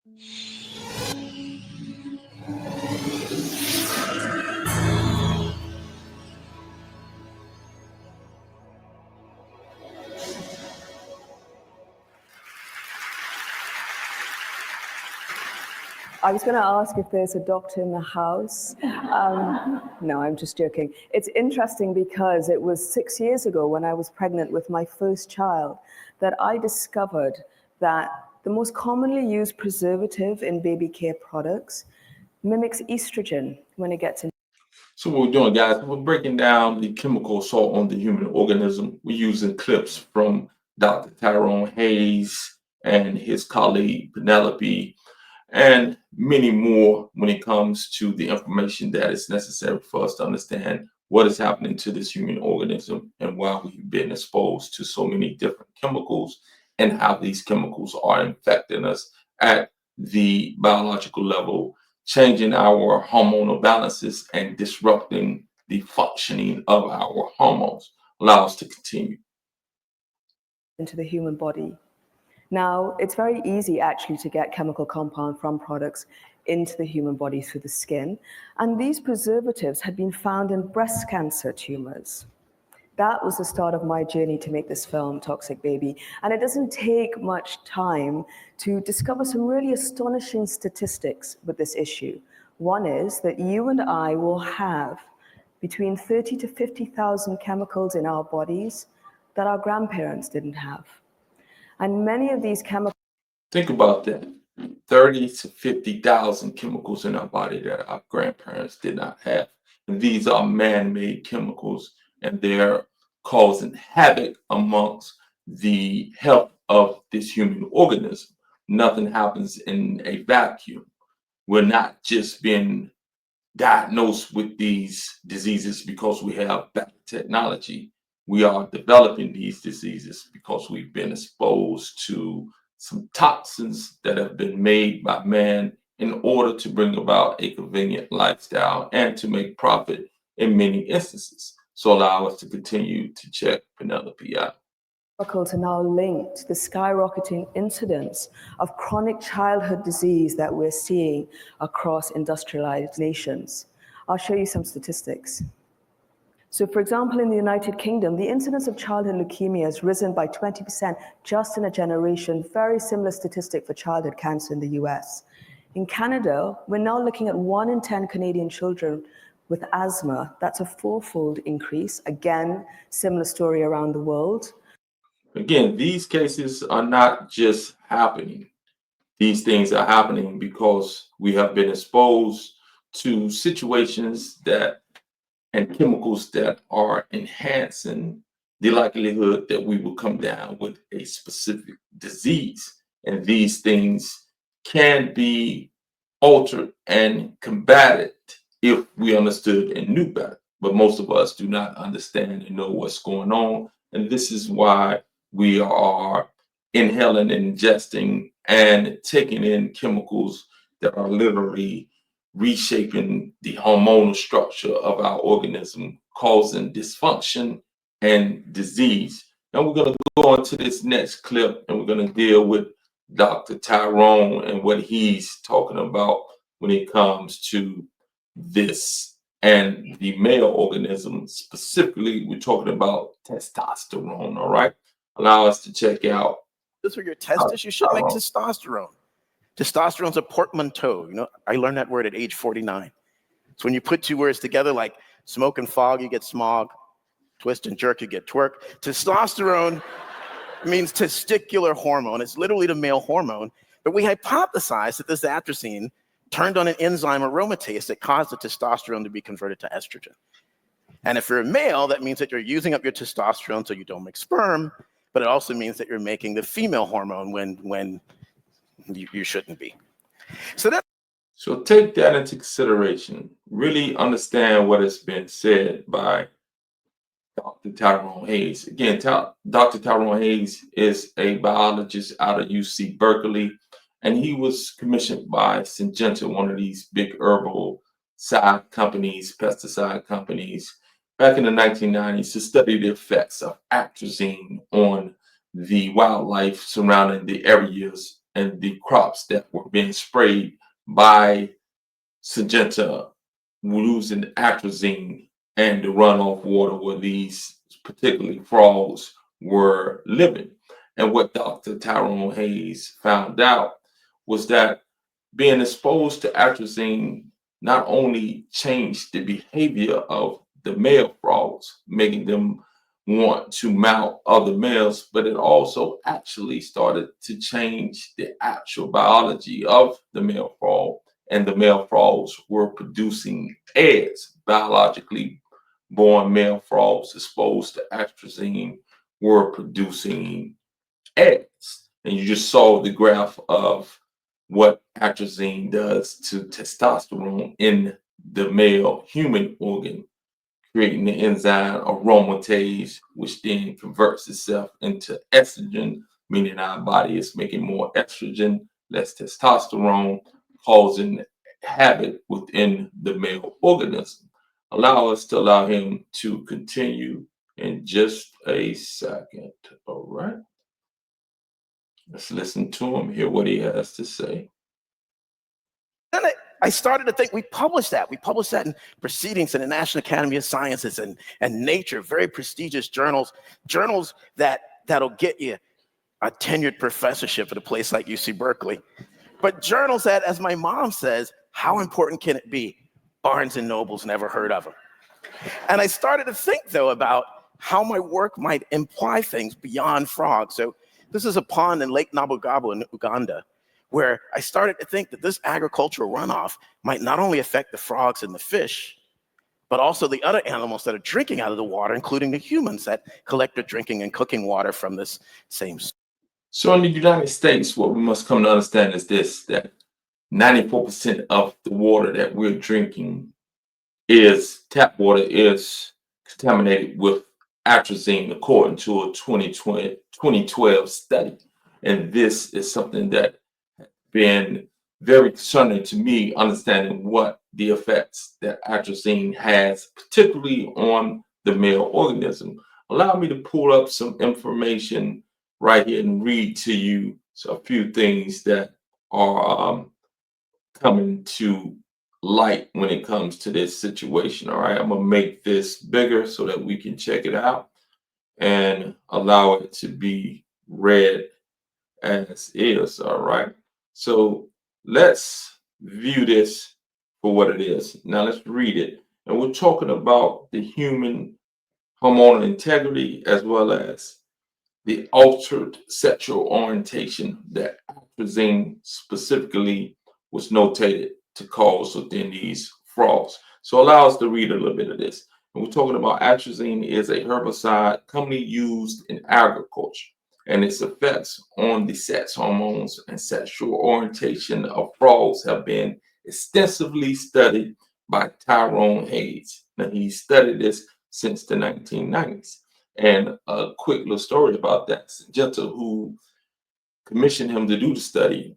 I was going to ask if there's a doctor in the house. No, I'm just joking. It's interesting because it was 6 years ago when I was pregnant with my first child that I discovered that the most commonly used preservative in baby care products mimics estrogen when it gets in. So what we're doing, guys, we're breaking down the chemical assault on the human organism. We're using clips from Dr. Tyrone Hayes and his colleague Penelope, and many more when it comes to the information that is necessary for us to understand what is happening to this human organism and why we've been exposed to so many different chemicals and how these chemicals are infecting us at the biological level, changing our hormonal balances and disrupting the functioning of our hormones. Allow us to continue. Into the human body. Now, it's very easy actually to get chemical compound from products into the human body through the skin, and these preservatives had been found in breast cancer tumors. That was the start of my journey to make this film, Toxic Baby, and it doesn't take much time to discover some really astonishing statistics with this issue. One is that you and I will have between 30 to 50,000 chemicals in our bodies that our grandparents didn't have. And many of these chemicals... Think about that. 30 to 50,000 chemicals in our body that our grandparents did not have. And these are man-made chemicals, and they're causing havoc amongst the health of this human organism. Nothing happens in a vacuum. We're not just being diagnosed with these diseases because we have better technology. We are developing these diseases because we've been exposed to some toxins that have been made by man in order to bring about a convenient lifestyle and to make profit in many instances. So allow us to continue to check Penelope out. Chemicals are now linked to the skyrocketing incidence of chronic childhood disease that we're seeing across industrialized nations. I'll show you some statistics. So, for example, in the United Kingdom, the incidence of childhood leukemia has risen by 20% just in a generation. Very similar statistic for childhood cancer in the US. In Canada, we're now looking at 1 in 10 Canadian children with asthma. That's a 4-fold increase. Again, similar story around the world. Again, these cases are not just happening. These things are happening because we have been exposed to situations that and chemicals that are enhancing the likelihood that we will come down with a specific disease. And these things can be altered and combated if we understood and knew better. But most of us do not understand and know what's going on. And this is why we are inhaling, ingesting, and taking in chemicals that are literally reshaping the hormonal structure of our organism, causing dysfunction and disease. And we're going to go on to this next clip, and we're going to deal with Dr. Tyrone and what he's talking about when it comes to this and the male organism. Specifically, we're talking about testosterone, all right? Allow us to check out. This are your testes, you should make testosterone. Testosterone's a portmanteau. You know, I learned that word at age 49. So when you put two words together, like smoke and fog, you get smog. Twist and jerk, you get twerk. Testosterone means testicular hormone. It's literally the male hormone. But we hypothesized that this atrazine turned on an enzyme aromatase that caused the testosterone to be converted to estrogen. And if you're a male, that means that you're using up your testosterone so you don't make sperm, but it also means that you're making the female hormone when you shouldn't be. So take that into consideration. Really understand what has been said by Dr. Tyrone Hayes. Again, Dr. Tyrone Hayes is a biologist out of UC Berkeley, and he was commissioned by Syngenta, one of these big herbicide companies, pesticide companies, back in the 1990s to study the effects of atrazine on the wildlife surrounding the areas and the crops that were being sprayed by Syngenta, losing atrazine and the runoff water where these particularly frogs were living. And what Dr. Tyrone Hayes found out was that being exposed to atrazine not only changed the behavior of the male frogs, making them want to mount other males, but it also actually started to change the actual biology of the male frog. And the male frogs were producing eggs. Biologically born male frogs exposed to atrazine were producing eggs. And you just saw the graph of what atrazine does to testosterone in the male human organ, creating the enzyme aromatase, which then converts itself into estrogen, meaning our body is making more estrogen, less testosterone, causing havoc within the male organism. Allow him to continue in just a second. All right. Let's listen to him, hear what he has to say. Then I started to think we published that. We published that in Proceedings in the National Academy of Sciences and Nature, very prestigious journals that'll get you a tenured professorship at a place like UC Berkeley. But journals that, as my mom says, how important can it be? Barnes and Noble's never heard of them. And I started to think, though, about how my work might imply things beyond frogs. So this is a pond in Lake Nabugabo in Uganda, where I started to think that this agricultural runoff might not only affect the frogs and the fish, but also the other animals that are drinking out of the water, including the humans that collect their drinking and cooking water from this same source. So in the United States, what we must come to understand is this, that 94% of the water that we're drinking tap water is contaminated with atrazine, according to a 2012 study. And this is something that has been very concerning to me, understanding what the effects that atrazine has, particularly on the male organism. Allow me to pull up some information right here and read to you a few things that are coming to light when it comes to this situation. All right, I'm gonna make this bigger so that we can check it out and allow it to be read as is. All right, so let's view this for what it is. Now let's read it, and we're talking about the human hormonal integrity as well as the altered sexual orientation that atrazine specifically was notated to cause within these frogs. So allow us to read a little bit of this. And we're talking about atrazine is a herbicide commonly used in agriculture, and its effects on the sex hormones and sexual orientation of frogs have been extensively studied by Tyrone Hayes. Now, he studied this since the 1990s. And a quick little story about that. Syngenta, who commissioned him to do the study,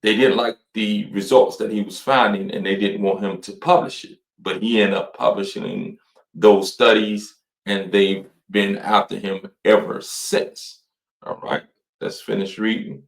they didn't like the results that he was finding and they didn't want him to publish it. But he ended up publishing those studies and they've been after him ever since. All right, let's finish reading.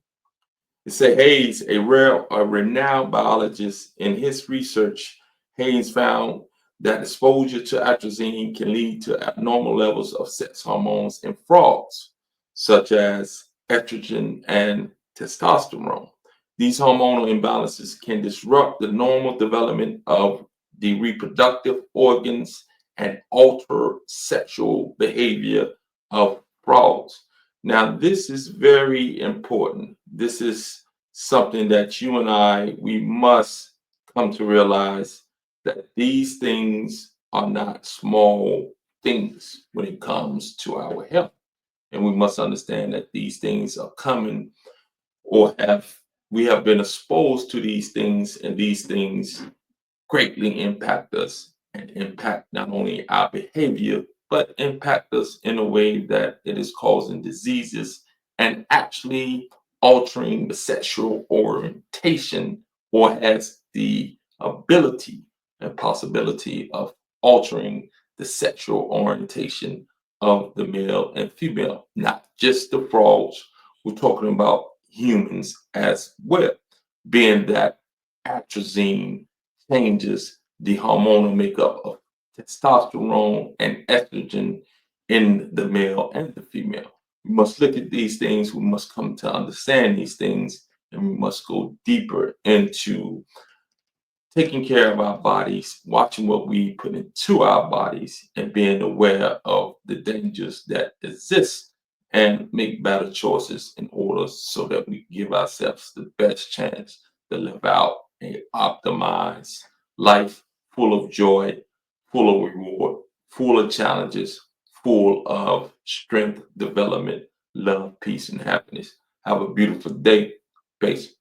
It said Hayes, a renowned biologist, in his research, Hayes found that exposure to atrazine can lead to abnormal levels of sex hormones in frogs, such as estrogen and testosterone. These hormonal imbalances can disrupt the normal development of the reproductive organs and alter sexual behavior of frogs. Now, this is very important. This is something that you and we must come to realize that these things are not small things when it comes to our health. And we must understand that these things are coming we have been exposed to these things, and these things greatly impact us and impact not only our behavior, but impact us in a way that it is causing diseases and actually altering the sexual orientation, or has the ability and possibility of altering the sexual orientation of the male and female, not just the frogs. We're talking about humans as well, being that atrazine changes the hormonal makeup of testosterone and estrogen in the male and the female. We must look at these things, we must come to understand these things, and we must go deeper into taking care of our bodies, watching what we put into our bodies, and being aware of the dangers that exist, and make better choices in order so that we give ourselves the best chance to live out a optimized life full of joy, full of reward, full of challenges, full of strength, development, love, peace, and happiness. Have a beautiful day. Peace.